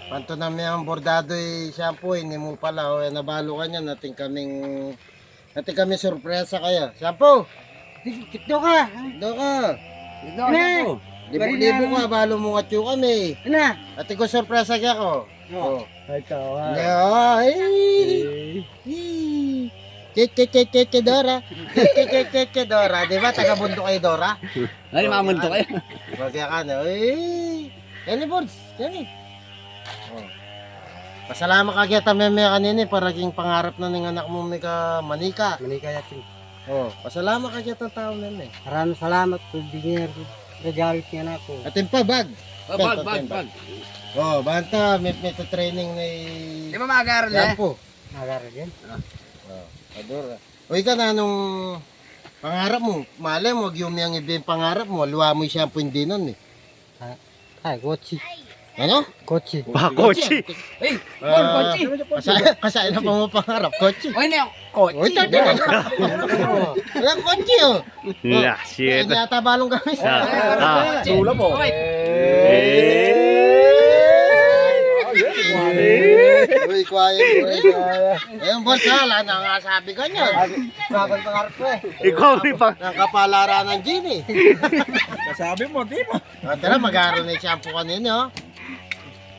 Panto namin ang bordado shampoo, hindi mo pala. O, nabalo ka niya, natin kami sorpresa kayo. Shampoo! Dito ka. Do ka! Na. Libo-libo ka, balo mo nga kami. Na. Ate ko sorpresa kaya ko. Oh. Ito, ha. Che Dora. Che Dora. Di ba? Taga-bundo kayo, Dora? Ay, mamunto kayo. Wag ka na. Yan Bods. Yan Oh. Pasalamat ka kita meme kanini para king pangarap na ng anak mo may ka manika. Manika yakin. Oh, pasalamat ka kita tao meme. Maraming salamat po dinner. Regalit niya na ako. Atin pa bag. Bag. Oh, banta may training na Di ba mag-aaral eh? Shampoo. Nagara din. Oh, adora. Uy ka na nung pangarap mo, mali mo yung yung ibig pangarap mo, luwa mo yung shampoo hindi nun eh. Ay, Gochi. Ano? Gochi. Kochi. Ay, Kochi. Kasaya na pa mo pangarap, Kochi. Oy, na Kochi. Uy, tati na. Walang Kochi oh. Yeah, shit. Hindi ata balong kami. Tula mo. Oy. Uy, quiet. Ayun, boss, wala na nga sabi ka niyan. Bagal pangarap ko eh. Ikaw rin pa. Ang kapalaran ng Gini. Kasabi mo, di mo. Tara, mag-aaral na yung shampoo kanina oh.